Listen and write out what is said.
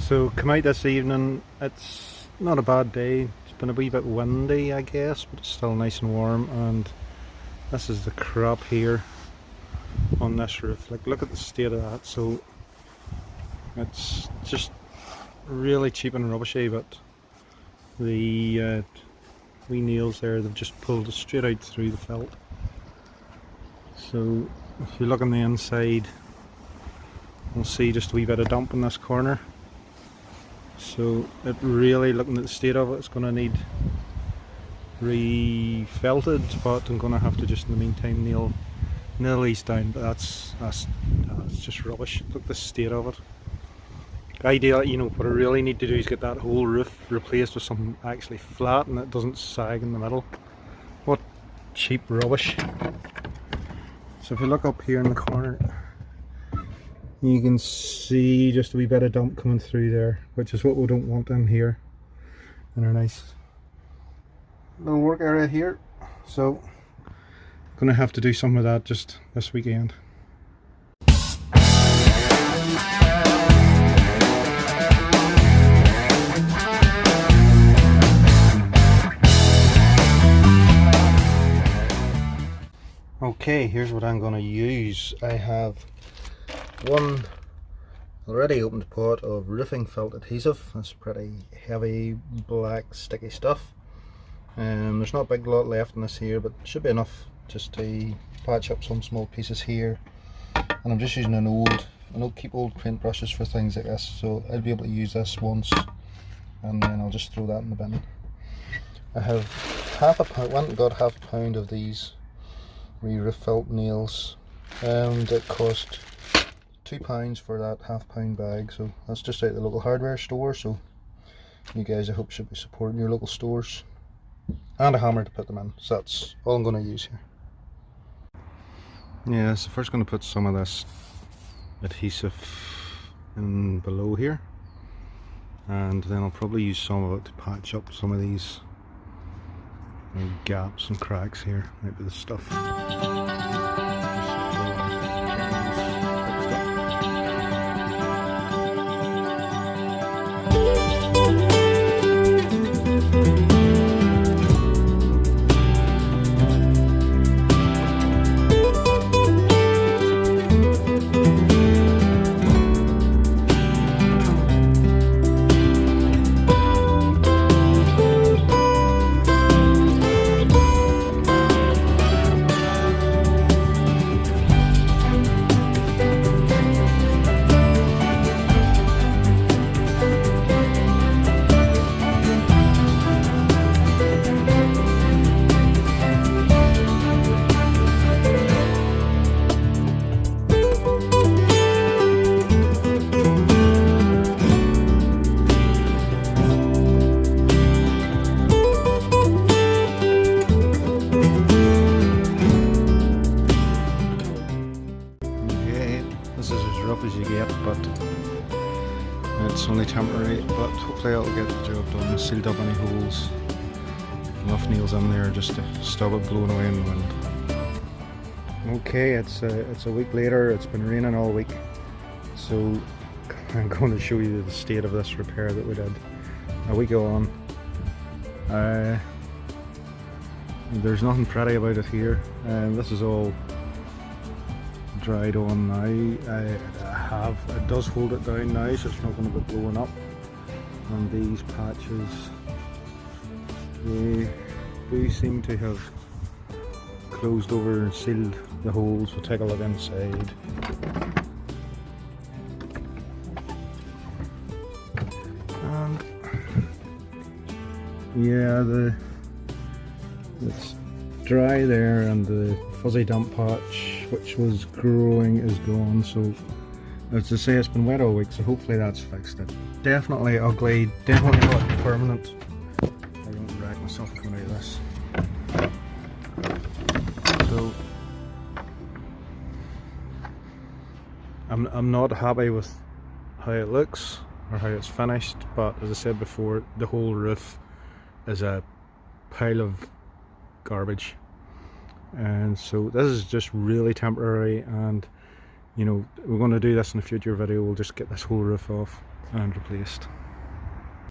So come out this evening, it's not a bad day, it's been a wee bit windy I guess, but it's still nice and warm, and this is the crop here on this roof. Like, look at the state of that. So it's just really cheap and rubbishy, but the wee nails there, they've just pulled it straight out through the felt. So if you look on the inside, you'll see just a wee bit of damp in this corner. So it really, looking at the state of it, it's going to need re-felted, but I'm going to have to just in the meantime nail these down. But that's just rubbish. Look at the state of it. Ideally, you know, what I really need to do is get that whole roof replaced with something actually flat and it doesn't sag in the middle. What cheap rubbish. So if you look up here in the corner, you can see just a wee bit of dump coming through there, which is what we don't want in here, in our nice little work area here. So I'm going to have to do some of that just this weekend. Okay, here's what I'm going to use. I have one already opened pot of roofing felt adhesive. That's pretty heavy black sticky stuff. There's not a big lot left in this here, but it should be enough just to patch up some small pieces here. And I'm just using I don't keep old paintbrushes for things like this, so I'll be able to use this once and then I'll just throw that in the bin. I have went and got half a pound of these roof felt nails, and it cost £2 for that half-pound bag. So that's just out the local hardware store, so you guys, I hope, should be supporting your local stores. And a hammer to put them in. So that's all I'm going to use here. Yeah, so first going to put some of this adhesive in below here, and then I'll probably use some of it to patch up some of these gaps and cracks here, maybe the stuff. As you get, but it's only temporary, but hopefully it'll get the job done. Sealed up any holes, enough nails in there just to stop it blowing away in the wind. Okay, it's a week later. It's been raining all week, so I'm going to show you the state of this repair that we did a week on. There's nothing pretty about it here, and this is all dried on now. It does hold it down now, so it's not going to be blowing up. And these patches, they do seem to have closed over and sealed the holes. We'll take a look inside. And yeah, it's dry there, and the fuzzy damp patch which was growing is gone. So as I say, it's been wet all week, so hopefully that's fixed it. Definitely ugly, definitely not permanent. I won't wreck myself coming out of this. So I'm not happy with how it looks or how it's finished, but as I said before, the whole roof is a pile of garbage, and so this is just really temporary, and you know, we're going to do this in a future video. We'll just get this whole roof off and replaced.